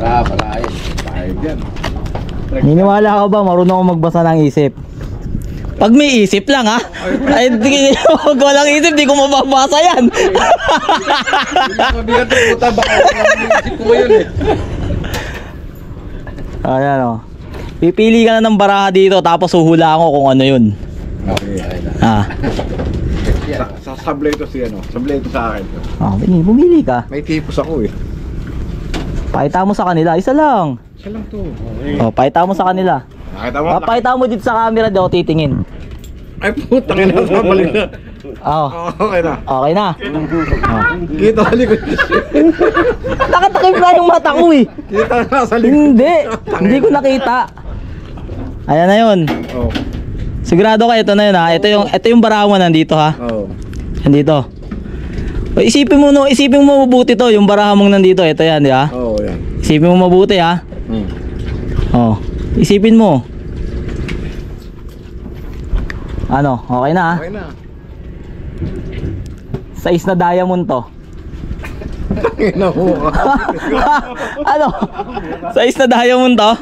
Para ayun yan. Niniwala ka ba marunong ako magbasa ng isip? Pag may isip lang ha. Ay, pag walang isip, di ko mababasa yan. Mabigat yung puta, baka isip ko yun eh. Ayan o. Pipili ka na ng baraha dito, tapos huhula ko kung ano yun. Okay, ayun na. Ah. Sablay ito si ano, sablay ito sa akin. Oh, bumili ka. May tipos ako eh. Pakita mo sa kanila, isa lang. Isa lang to. Oh, pakita mo sa kanila. Nakita mo? Pakita mo dito sa camera, di ako titingin. Ay putang ina, sabalik na. Oh. Okay na. Okay na. Oh. Kita ka likod. Nakatakip na yung mata ko eh. Kita ka sa likod. Hindi ko nakita. Ayan na yun. Oh. Sigurado ka ito na yun ha. Ito yung baraha mo nandito ha. Oh. Nandito. O, isipin mo mabuti to, yung baraha mong nandito. Ito yan, di ba? Oh, yan. Isipin mo mabuti ha. Oh. Isipin mo. Ano? Okay na ha? Okay na. Size na diamond to. Tangina mo. Ano? Size na diamond to?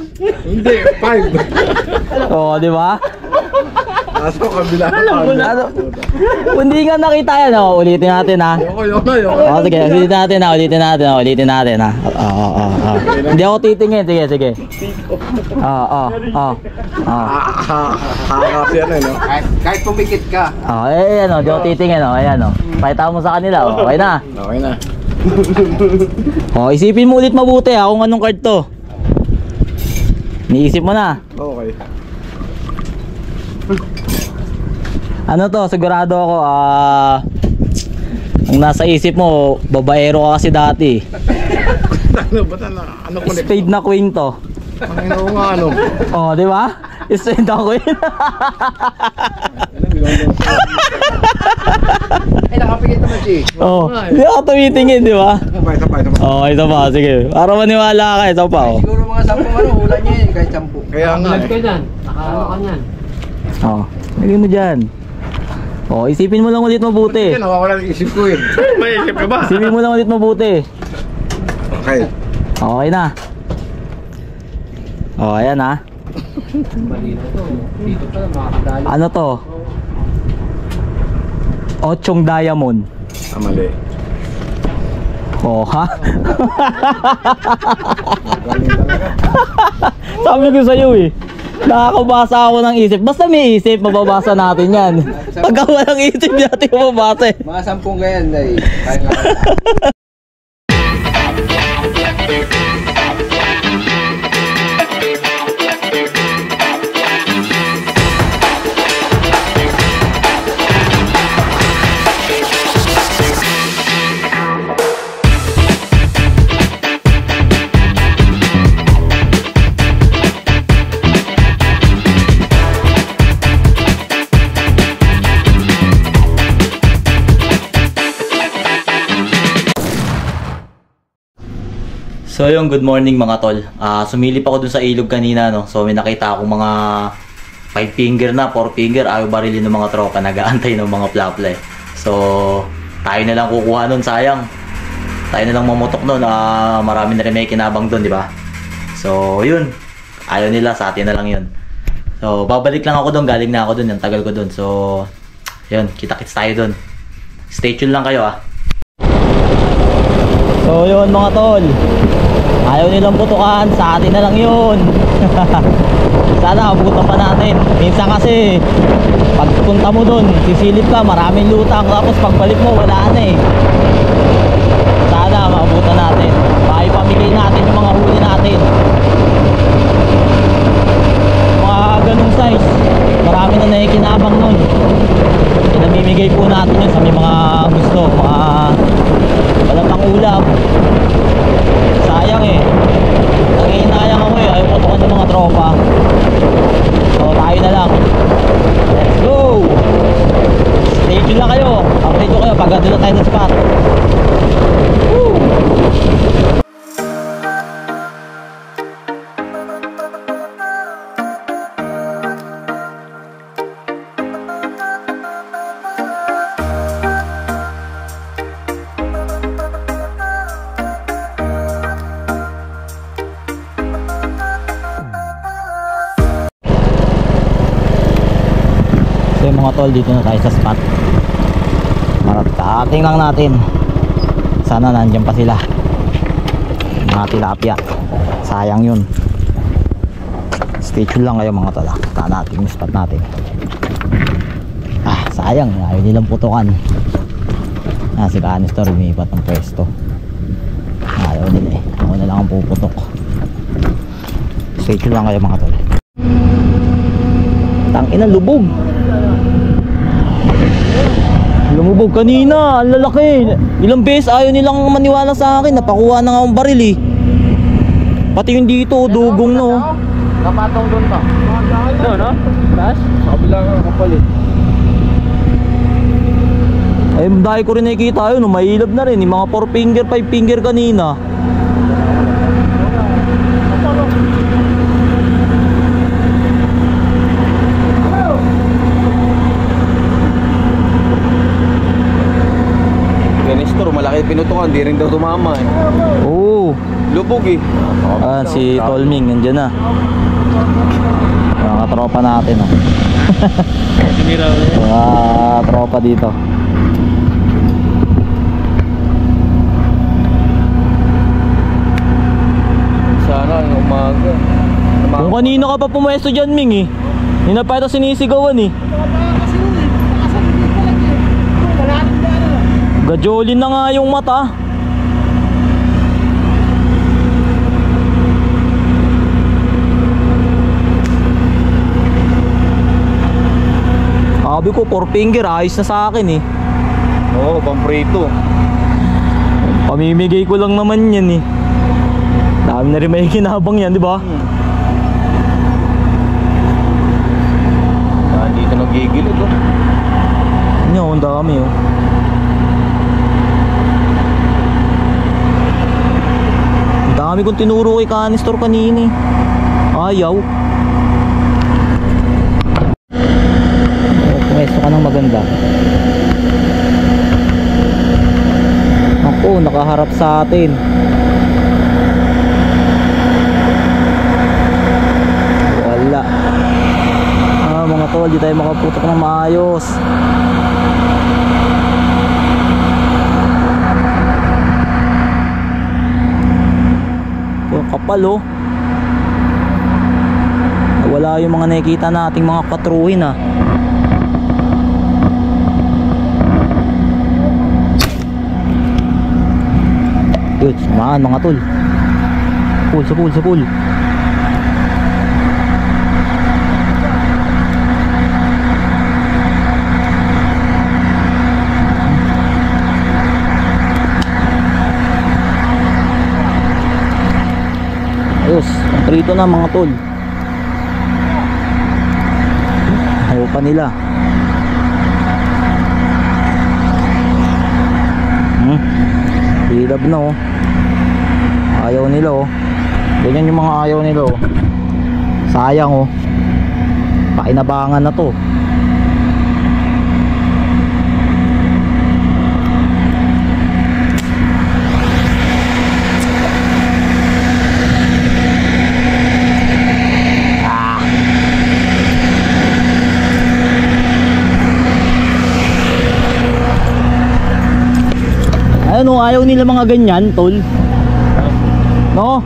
Hindi, 5. Oo, di ba? Nasa kabila. Ano? Hindi nga nakita yan, oh. Ulitin natin ha. Yoko. Oh, sige, ulitin natin ha. Oo. Hindi ako titingin, sige. Oo. Kasi ano eh, no? Kahit pumikit ka. Ayan, di ako titingin, ayan, pakita mo sa kanila, okay na. Okay na. Isipin mo ulit mabuti ha, kung anong card to. Niisip mo na. Okay. Ano to, sigurado ako, ang nasa isip mo, babaero ka kasi dati. Ano ba ano ko Spade na queen to. Panginoon nga ano. Oh, di ba? Spade na queen. Ay, nakapikit naman siya. Oh, di ako tumitingin, di ba? Ito pa. Oh, ito pa, sige. Para maniwala ka, ito pa, oh. Siguro mga 10 hula niya yun, kahit 10. Kaya nga Vlog ka dyan. Nakaano ka niyan. Oh, lagay mo dyan. Oh, isipin mo lang ulit mabuti. Yan, nawawala ng isip ko eh. May isip ka ba? Isipin mo lang ulit mabuti. Okay. Okay na. Oh, ayan ha. Malino to. Dito pa, makakadali. Ano to? 8 diamond. Mali. Oh, ha? Galing talaga. Sabi ko sa'yo eh. Nakakabasa ako ng isip. Basta may isip, mababasa natin yan. Pagka walang isip, natin mababasa eh. Mga 10 ganyan dahil. So yung good morning mga tol. Sumilip ako dun sa ilog kanina, no. So may nakita akong mga 5 finger na, 4 finger, ayaw barilin ng mga tropa, nag-aantay ng mga plapla. So tayo na lang kukuha nun, sayang. Tayo na lang mamotok nun. Marami na rin may kinabang dun, di ba? So yun. Ayaw nila, sa atin na lang yun. So babalik lang ako dun, galing na ako dun, yung tagal ko dun. So yun, kita-kits tayo dun. Stay tuned lang kayo So yun mga tol, ayaw nilang putukan, sa atin na lang yun. Sana abutan pa natin. Minsan kasi pagpunta mo dun, sisilip ka, maraming lutang, tapos pagbalik mo wala na eh. Sana maabutan natin, baka ipamigay natin yung mga huli natin. Mga ganung size, marami na nakikinabang nun. Pinamimigay po natin yun sa may mga gusto, mga walang pang ulam. Sayang eh. Nangihinayang ako eh. Ayaw putukan ng mga tropa. So tayo na lang. Let's go. Stay tuned lang kayo. Update ko kayo pag doon na tayo sa spot. Woo! mga tol, dito na tayo sa spot. Tingnan lang natin. Sana nandiyan pa sila. Mga tilapia. Sayang yun. Stay tuned lang kayo mga tol. Kita natin yung spot natin. Sayang, ayaw nilang putukan. Si Canister lumipat ng pwesto. Ayaw nila eh. Ako na lang ang puputok. Stay tuned lang kayo mga tol. Tangina, lubog. Lumubog kanina, ang lalaki. Ilang beses ayaw nilang maniwala sa akin. Napakuha na nga akong baril eh. Pati yung dito, dugong no. Kapatong doon pa. No, no? Taas? Sa kabila ka kapal eh. Ay, dahil ko rin nakikita yun, mahilab na rin. Yung mga 4 finger, 5 finger kanina. Ganistor, malaki pinutukan, di rin daw tumama eh. Oo. Lubog eh. Si Tolming, nandiyan na. Mga tropa natin oh. Mga tropa dito. Sana ang umaga. Kung kanina ka pa pumwesto dyan, Ming eh. Hindi na pa ito sinisigawan eh. Gajolin na nga yung mata. Sabi ko 4 finger, ayos na sa akin eh. Oo, pamprito. Pamimigay ko lang naman yan eh. Dami na rin may kinabang yan, di ba? Dito nagigilid oh. Ano, ang dami oh. Ang dami kong tinuro kay Canister kanina eh. Ayaw. Pumesto ka ng maganda. Ako, nakaharap sa atin. Wala. Mga tol, di tayo makaputok ng maayos. Yung kapal oh. Wala yung mga nakikita nating mga patruhin ah. Yun, sumaan mga tol. Sa pool. Ayos, ang prito na mga tol. Ayaw pa nila. Hilab na oh. Ayaw nila oh. Ganyan yung mga ayaw nila oh. Sayang oh. Pakinabangan na to. Ano, ayaw nila mga ganyan, tol. No?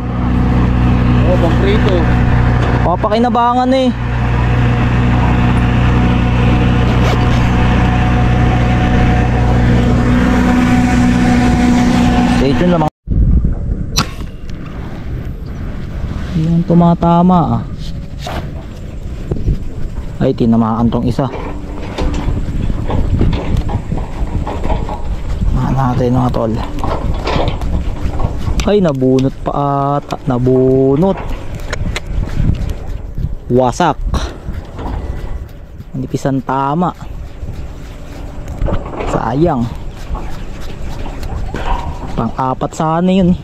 Oo, pamprito. Papakinabangan eh. Stay tuned lang mga. Yung tumatama ah. Ay, tinamaan tong isa. Natin mga tol. Ay, nabunot pa ata. Nabunot. Wasak. Manipisan tama. Sayang. Pang-apat sana yun eh.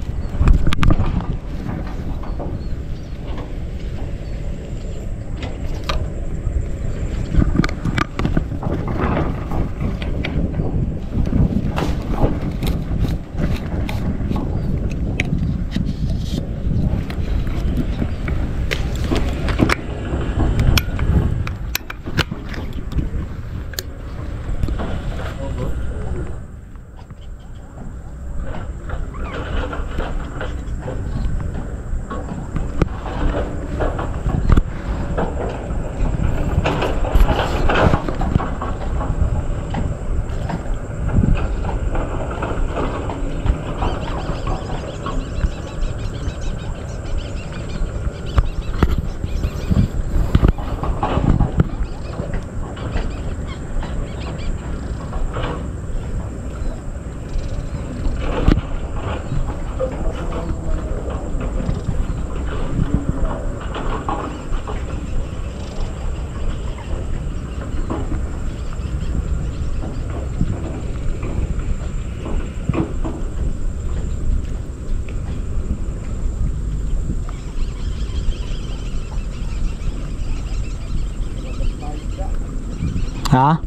Ha?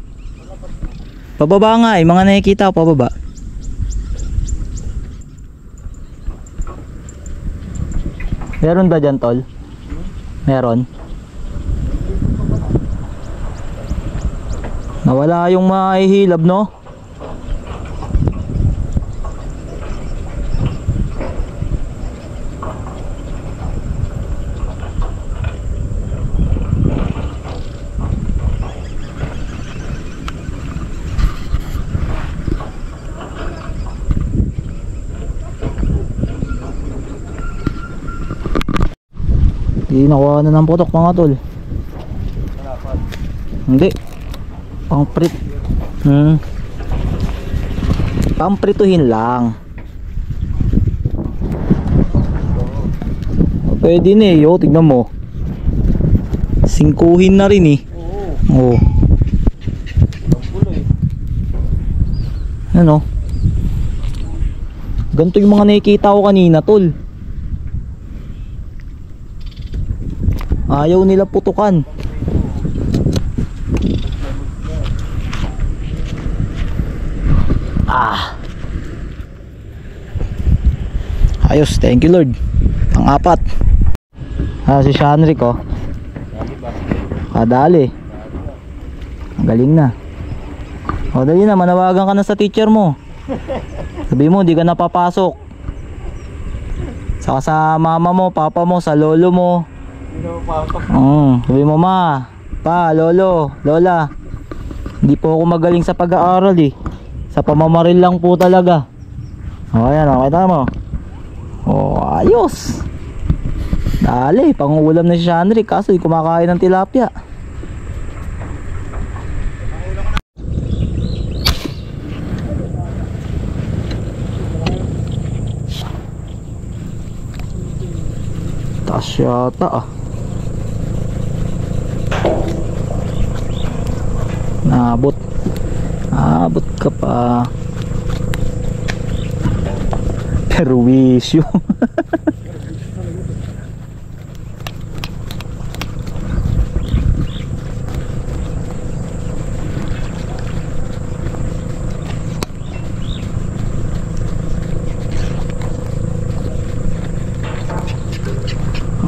Pababa nga eh, mga nakikita ko pababa. Meron ba dyan, tol? Meron. Nawala yung mahihilab, no? Hindi nakuha na ng putok mga tol. Hindi. Pang-prit. Pang-prituhin lang. Pwede na eh, yo, tignan mo. Singkuhin na rin eh. Oo. Ano? Ganito yung mga nakikita ko kanina, tol. Ayaw nila putukan. Ayos, thank you Lord. Pang-apat. Si Shanrick oh. Kadali. Ang galing na. O dali na, manawagan ka na sa teacher mo. Sabi mo, di ka napapasok. Saka sa mama mo, papa mo, sa lolo mo. Sabi mo, ma, pa, lolo, lola, hindi po ako magaling sa pag-aaral eh. Sa pamamaril lang po talaga. O ayan, okay tama. O ayos. Dali, pangulam na si Shanrick kaso di kumakain ng tilapia. Taas yata ah. Naabot. Abot ka pa. Perwisyo.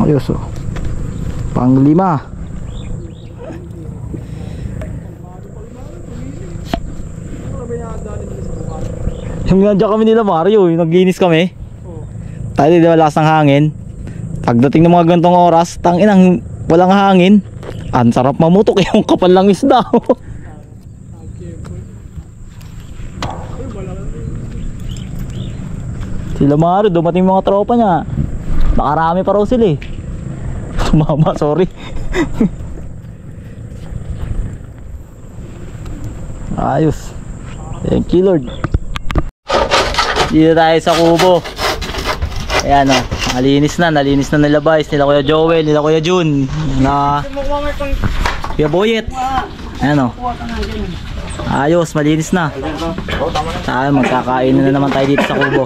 Ayos oh. Pang-5. Yung nandiyan kami nila Mario, yung naglinis kami. Tayo di ba lakas ng hangin. Pagdating ng mga gantong oras, tanginang walang hangin. Ang sarap mamutok yung kapal lang isda. Sila Mario, dumating mga tropa niya. Nakarami pa raw sila eh. Mama, sorry. Ayos. Thank you Lord. Dito tayo sa kubo. Ayan o, nalinis na nila Vice, nila Kuya Joel, nila Kuya Jun, na Kuya Boyet. Ayan o. Ayos, malinis na. Tayo, magkakain na naman tayo dito sa kubo.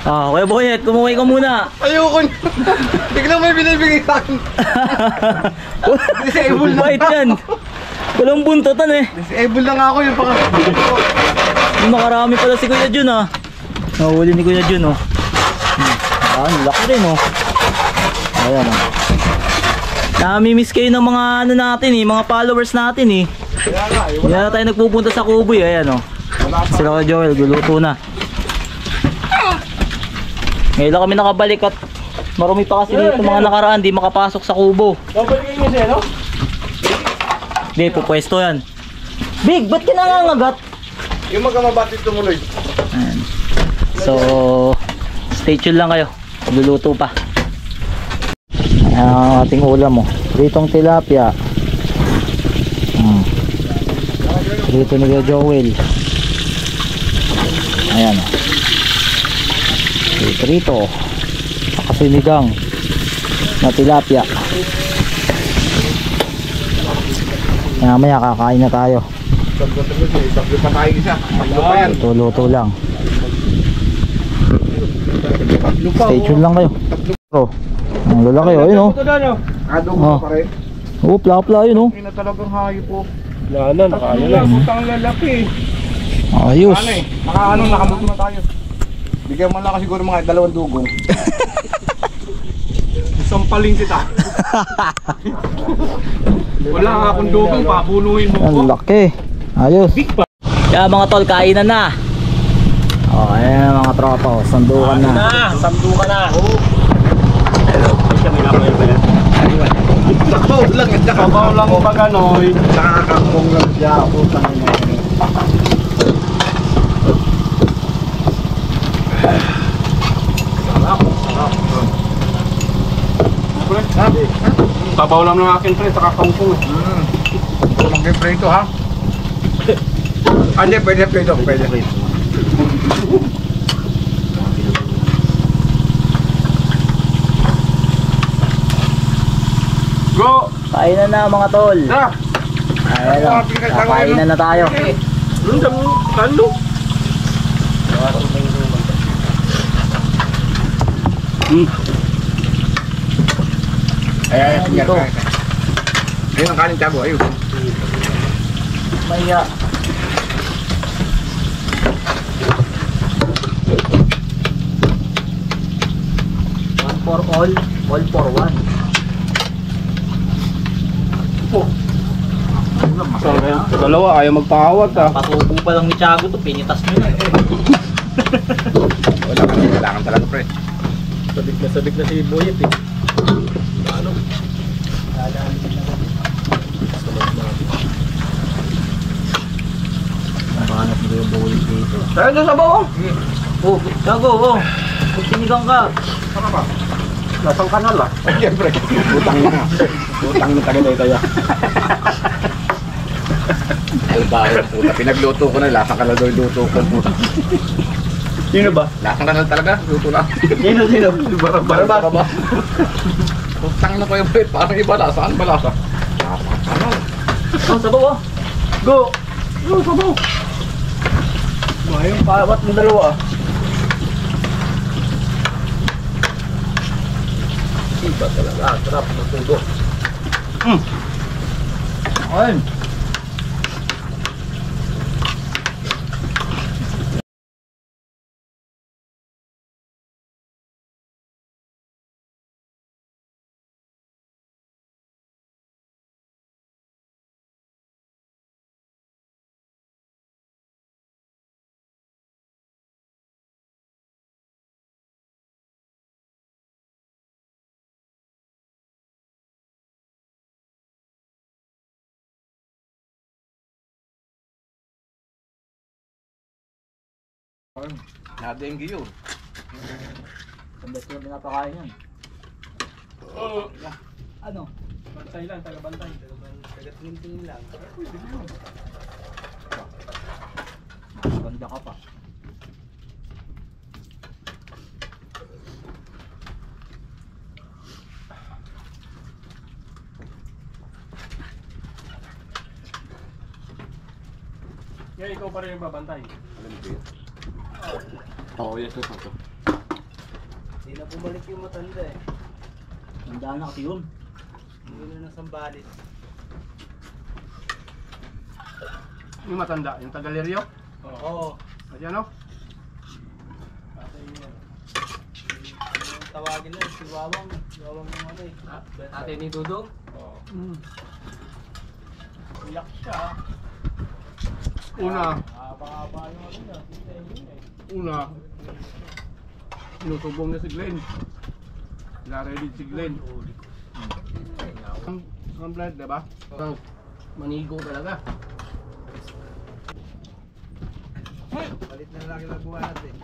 Kuya Boyet, kumuhay ka muna. Ayoko. Biglang may binibigay sa akin. Disable na. Bait yan. Walang buntotan eh. Disable lang ako yung Makarami pala si Kuya Jun ah. Nahuli ni Kuya Jun oh. Laki rin oh. Ayan oh. Nami-miss kayo ng mga ano natin eh, mga followers natin eh. Hindi na tayo nagpupunta sa kubo eh. Ayan oh. Sila Kuya Joel, guluto na. Ngayon lang kami nakabalik at marumi pa kasi dito mga nakaraan, di makapasok sa kubo. Babalikin mo siya, no? Hindi, pupwesto yan. Big, ba't ka nangangagat? Yung magkamabatis tumuloy. Ayan. So, stay tuned lang kayo. Luluto pa. Ayan ang ating ulam mo. Pritong tilapia. Dito ni Joel. Ayan o. Prito. Nakasinigang na tilapia. Mamaya kakain na tayo. Sablo pa tayo isa. Sablo pa yan. Luto lang. Stay tuned lang kayo. Ang lalaki oh, yun oh. Adobo pa rin. Oh, pla-pla yun oh. Hindi na talagang hayop po. Nakaano na. Putang lalaki. Ayos. Ano eh, nakabuto na tayo. Bigyan mo lang kasi siguro mga 2 dugong. Isang paling kita. Wala nga akong dugong, pabunuhin mo ko. Ang laki. Ayos. Kaya mga tol, kainan na. Oh, ayan mga tropa, oh. Sandukan na. Sandukan na. Sabaw lang, Sabaw lang ba ganoy? nakakakong lang siya. Putang ina. Sabaw lang ng akin pre, saka kangkong. Mag-prito ha? Hindi, pwede prito. Pwede. Go! Kainan na mga tol. Na! Ayan, kainan na tayo. Nandang kando. Ayan, dito. Ayun ang kanin tabo, ayun. Maya. One for all for one. Dalawa, ayaw magpahawat ah. Pasubo pa lang ni Tiago to, pinitas mo na. Wala kang talaga, pre. Sabik na si Boyet eh. Ano? Nakahanap mo yung bulit dito. Tayo doon sa bawang. Oh, Tiago, oh. Kung sinigang ka. Ano ba? Lasang kanal ah. Ay, siyempre. Utang na. Utang na taga-tayo. Ay, bakit? Puta, pinagluto ko na. Lasang ka na daw yung luto ko. Puta. Sino ba? Lasang ka na talaga. Luto lang. Sino? Barabas. Utang na ko yung pre. Parang iba lasa. Ano ba lasa? Ano? Oh, sabaw, oh. Go! Go, sabaw! Mayroong pawat ng dalawa ah. Iba talaga. Sarap ng tugo. Ayun. Nadenggi yun. Ang best ko pinapakain yan. Ano? Bantay lang, taga-bantay. Taga-tingin lang. Ganda ka pa. Yeah, ikaw pa rin yung babantay. Oo, yes, yes. Hindi na bumalik yung matanda eh. Handa na kasi yun. Hindi na nang sambalit. Yung matanda, yung taga-Leryo. Oo. At yan o. Tawagin na si Wawang. Wawang yung ano eh. Ate ni Dudong? Oo. Iyak siya. Una, Haba-haba yung ano na. sinusubong na si Glenn. Ready si Glenn. Ang blood, diba? Manigo talaga. Palit na lang yung buwan natin.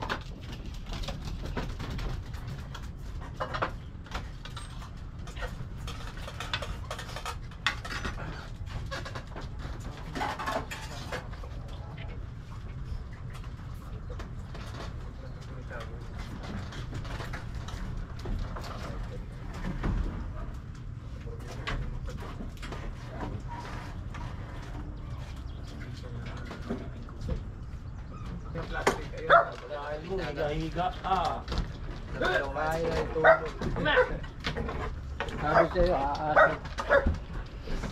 Higa-higa ah. Kaya ito. Sabi sa'yo, aasap.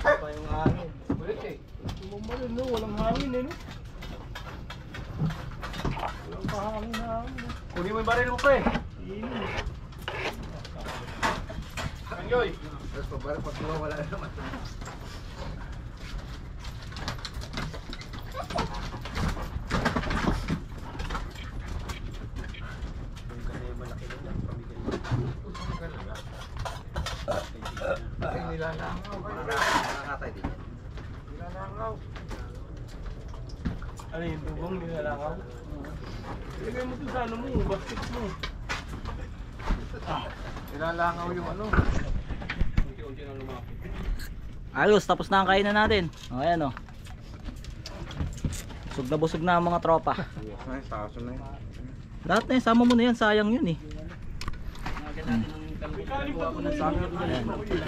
Pa yung hangin. Balik eh. Baril, no? Walang hangin eh, no? Walang kahangin-hangin, no? Kunin mo yung baril mo, pre. Angyoy! Tapos pabaril pag wala na naman. Kasi nilalangaw. Nakakatay din yan. Nilalangaw. Ano yung tubong nilalangaw? Ilagay mo ito sa ano mo, basket mo. Nilalangaw yung ano. Unti-unti na lumapit. Ayos, tapos na ang kainan natin. O, ayan o. Busog na ang mga tropa. Ay, saso na yun. Lahat na yun, sama mo na yan, sayang yun eh.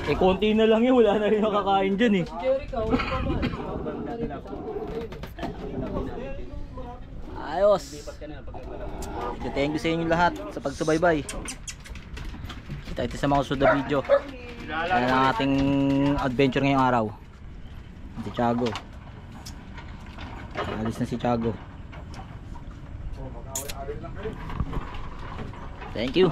Eh, konti na lang yun, wala na rin makakain dyan eh. Jericho, huwag pa ba? Ayos. Thank you sa inyo lahat sa pagsubaybay. Kita sa mga susunod na video. Yan ang ating adventure ngayong araw. Si Tiago. Alis na si Tiago. Thank you.